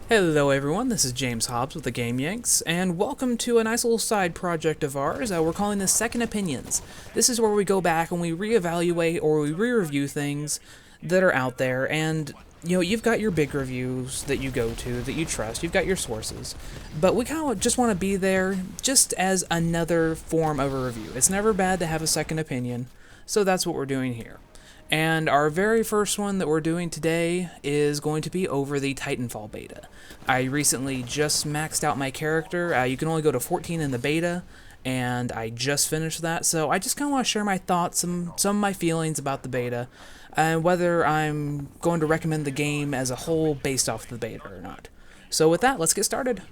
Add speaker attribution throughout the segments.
Speaker 1: Hello everyone, this is James Hobbs with the Game Yanks, and welcome to a nice little side project of ours. We're calling this Second Opinions. This is where we go back and we reevaluate or we re-review things that are out there, and you've got your big reviews that you go to, that you trust, you've got your sources, but we kind of just want to be there just as another form of a review. It's never bad to have a second opinion, so that's what we're doing here. And our very first one that we're doing today is going to be over the Titanfall beta. I recently just maxed out my character. You can only go to 14 in the beta, and I just finished that, so I just kind of want to share my thoughts, some of my feelings about the beta, and whether I'm going to recommend the game as a whole based off the beta or not. So with that, let's get started.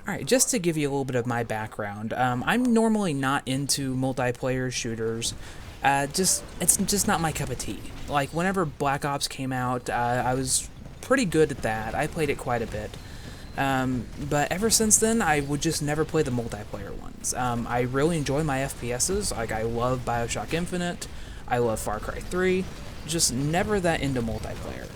Speaker 1: Alright, just to give you a little bit of my background, I'm normally not into multiplayer shooters. It's just not my cup of tea. Like, whenever Black Ops came out, I was pretty good at that. I played it quite a bit. But ever since then, I would just never play the multiplayer ones. I really enjoy my FPSs. Like, I love Bioshock Infinite. I love Far Cry 3. Just never that into multiplayer.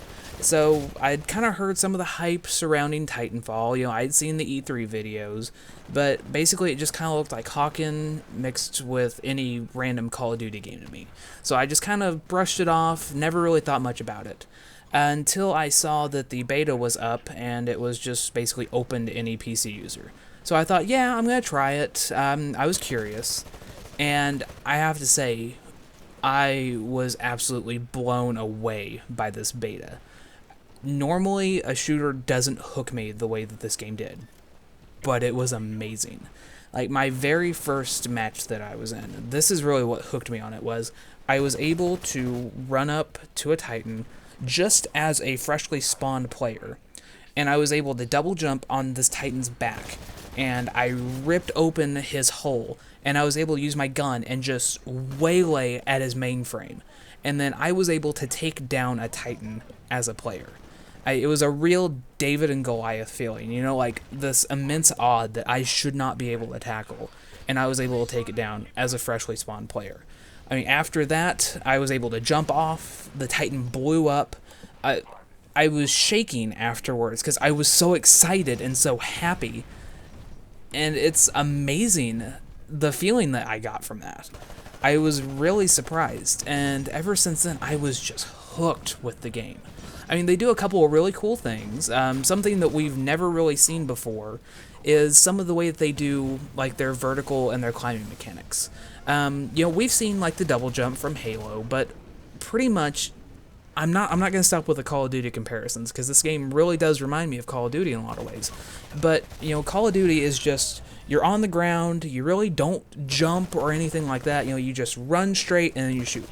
Speaker 1: So I'd kind of heard some of the hype surrounding Titanfall. I'd seen the E3 videos, but basically it just kind of looked like Hawken mixed with any random Call of Duty game to me. So I just kind of brushed it off, never really thought much about it. Until I saw that the beta was up and it was just basically open to any PC user. So I thought, yeah, I'm going to try it. I was curious. And I have to say, I was absolutely blown away by this beta. Normally, a shooter doesn't hook me the way that this game did, but it was amazing. Like, my very first match that I was in, this is really what hooked me on it, was I was able to run up to a Titan just as a freshly spawned player, and I was able to double jump on this Titan's back, and I ripped open his hull, and I was able to use my gun and just waylay at his mainframe, and then I was able to take down a Titan as a player. It was a real David and Goliath feeling, like this immense odd that I should not be able to tackle, and I was able to take it down as a freshly spawned player. I mean, after that, I was able to jump off, the Titan blew up. I was shaking afterwards because I was so excited and so happy, and it's amazing the feeling that I got from that. I was really surprised, and ever since then, I was just hooked with the game. I mean, they do a couple of really cool things. Something that we've never really seen before is some of the way that they do, like, their vertical and their climbing mechanics. We've seen, like, the double jump from Halo, but pretty much, I'm not going to stop with the Call of Duty comparisons, because this game really does remind me of Call of Duty in a lot of ways. But, Call of Duty is just, you're on the ground, you really don't jump or anything like that, you just run straight and then you shoot.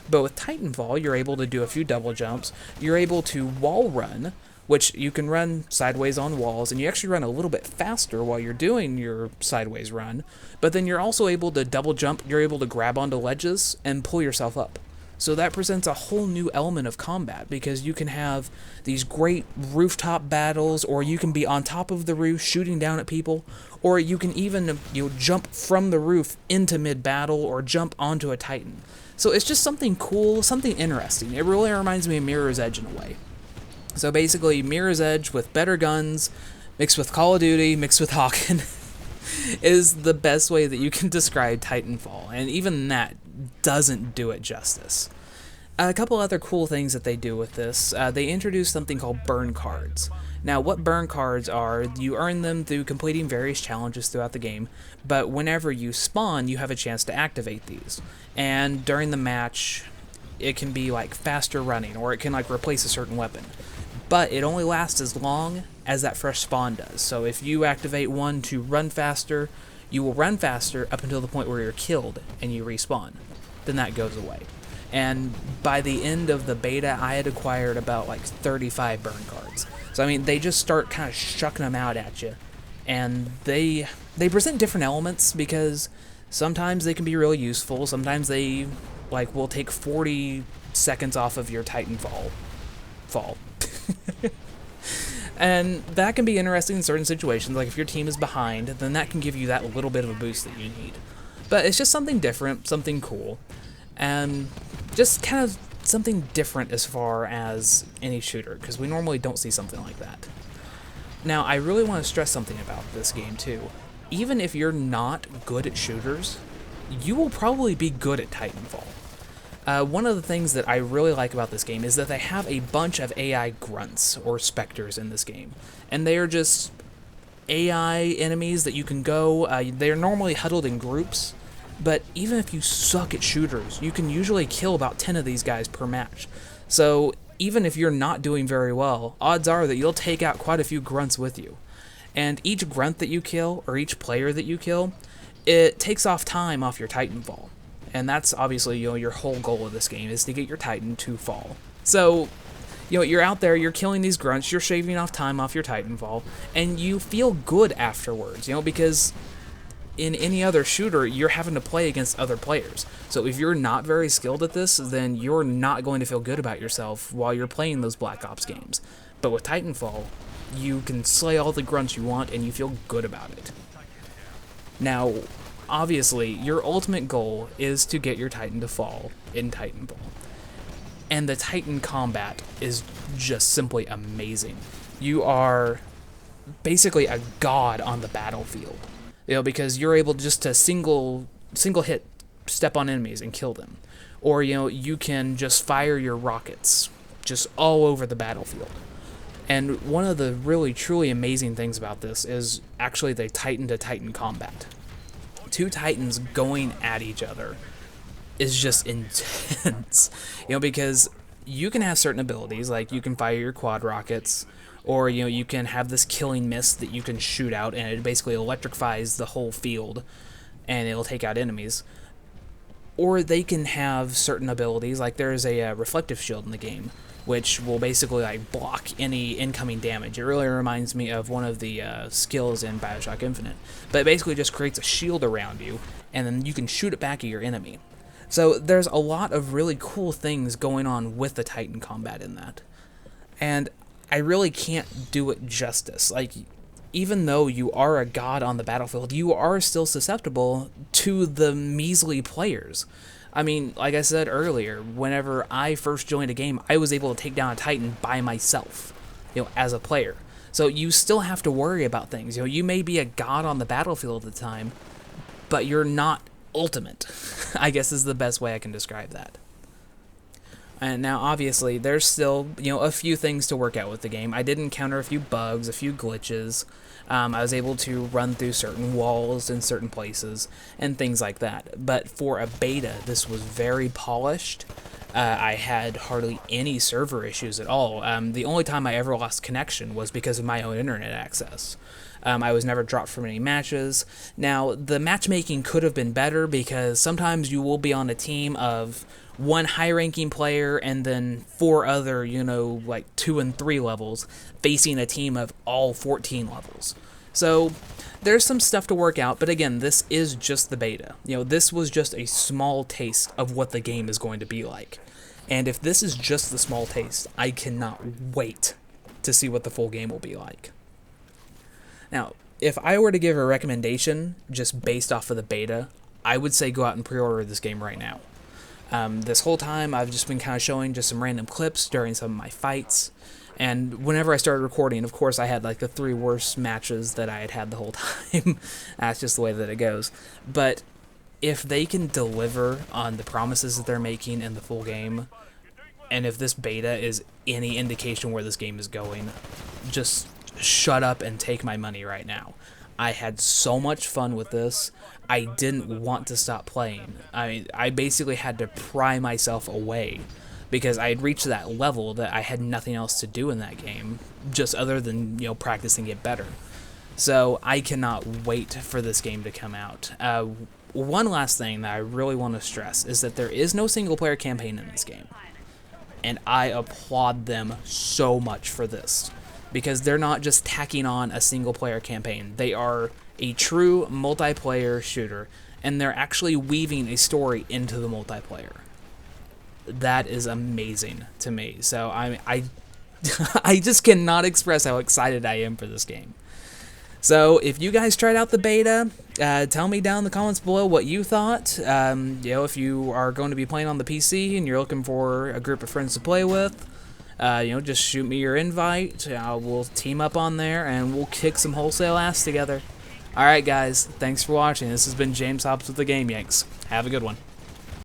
Speaker 1: But with Titanfall, you're able to do a few double jumps. You're able to wall run, which you can run sideways on walls, and you actually run a little bit faster while you're doing your sideways run. But then you're also able to double jump. You're able to grab onto ledges and pull yourself up. So that presents a whole new element of combat, because you can have these great rooftop battles, or you can be on top of the roof shooting down at people, or you can even jump from the roof into mid-battle or jump onto a Titan. So it's just something cool, something interesting. It really reminds me of Mirror's Edge in a way. So basically, Mirror's Edge with better guns, mixed with Call of Duty, mixed with Hawken, is the best way that you can describe Titanfall. And even that doesn't do it justice. A couple other cool things that they do with this. They introduce something called burn cards. Now, what burn cards are, you earn them through completing various challenges throughout the game, but whenever you spawn, you have a chance to activate these. And during the match, it can be like faster running, or it can like replace a certain weapon. But it only lasts as long as that fresh spawn does. So if you activate one to run faster, you will run faster up until the point where you're killed and you respawn. Then that goes away. And by the end of the beta, I had acquired about like 35 burn cards. So I mean, they just start kind of shucking them out at you. And they present different elements, because sometimes they can be really useful. Sometimes they will take 40 seconds off of your Titanfall fall. And that can be interesting in certain situations. Like if your team is behind, then that can give you that little bit of a boost that you need. But it's just something different, something cool. And just kind of something different as far as any shooter, because we normally don't see something like that. Now, I really want to stress something about this game too. Even if you're not good at shooters, you will probably be good at Titanfall. One of the things that I really like about this game is that they have a bunch of AI grunts or specters in this game, and they are just AI enemies that you can go. They're normally huddled in groups, but even if you suck at shooters, you can usually kill about 10 of these guys per match. So even if you're not doing very well, odds are that you'll take out quite a few grunts with you. And each grunt that you kill, or each player that you kill, it takes off time off your Titanfall. And that's obviously, your whole goal of this game is to get your Titan to fall. So, you're out there, you're killing these grunts, you're shaving off time off your Titanfall, and you feel good afterwards, because in any other shooter, you're having to play against other players. So if you're not very skilled at this, then you're not going to feel good about yourself while you're playing those Black Ops games. But with Titanfall, you can slay all the grunts you want, and you feel good about it. Now, obviously, your ultimate goal is to get your Titan to fall in Titanfall. And the Titan combat is just simply amazing. You are basically a god on the battlefield. Because you're able just to single hit step on enemies and kill them. Or, you can just fire your rockets just all over the battlefield. And one of the really, truly amazing things about this is actually the Titan-to-Titan combat. Two Titans going at each other is just intense. Because you can have certain abilities, like you can fire your quad rockets, or, you can have this killing mist that you can shoot out, and it basically electrifies the whole field, and it'll take out enemies. Or they can have certain abilities, like there's a reflective shield in the game, which will basically block any incoming damage. It really reminds me of one of the skills in Bioshock Infinite. But it basically just creates a shield around you, and then you can shoot it back at your enemy. So there's a lot of really cool things going on with the Titan combat in that. And I really can't do it justice. Even though you are a god on the battlefield, you are still susceptible to the measly players. I mean, like I said earlier, whenever I first joined a game, I was able to take down a Titan by myself, as a player. So you still have to worry about things. You may be a god on the battlefield at the time, but you're not ultimate, I guess is the best way I can describe that. And now, obviously, there's still, a few things to work out with the game. I did encounter a few bugs, a few glitches. I was able to run through certain walls in certain places and things like that. But for a beta, this was very polished. I had hardly any server issues at all. The only time I ever lost connection was because of my own internet access. I was never dropped from any matches. Now, the matchmaking could have been better because sometimes you will be on a team of one high-ranking player and then 4 other, 2 and 3 levels, facing a team of all 14 levels. So there's some stuff to work out, but again, this is just the beta. This was just a small taste of what the game is going to be like. And if this is just the small taste, I cannot wait to see what the full game will be like. Now, if I were to give a recommendation just based off of the beta, I would say go out and pre-order this game right now. This whole time, I've just been kind of showing just some random clips during some of my fights, and whenever I started recording, of course, I had the 3 worst matches that I had had the whole time. That's just the way that it goes. But if they can deliver on the promises that they're making in the full game, and if this beta is any indication where this game is going, just shut up and take my money right now. I had so much fun with this. I didn't want to stop playing. I basically had to pry myself away because I had reached that level that I had nothing else to do in that game, just other than, practice and get better. So I cannot wait for this game to come out. One last thing that I really want to stress is that there is no single-player campaign in this game. And I applaud them so much for this, because they're not just tacking on a single-player campaign. They are a true multiplayer shooter, and they're actually weaving a story into the multiplayer. That is amazing to me. So I just cannot express how excited I am for this game. So if you guys tried out the beta, tell me down in the comments below what you thought. If you are going to be playing on the PC and you're looking for a group of friends to play with, just shoot me your invite. We'll team up on there and we'll kick some wholesale ass together. Alright guys, thanks for watching. This has been James Hobbs with the Game Yanks. Have a good one.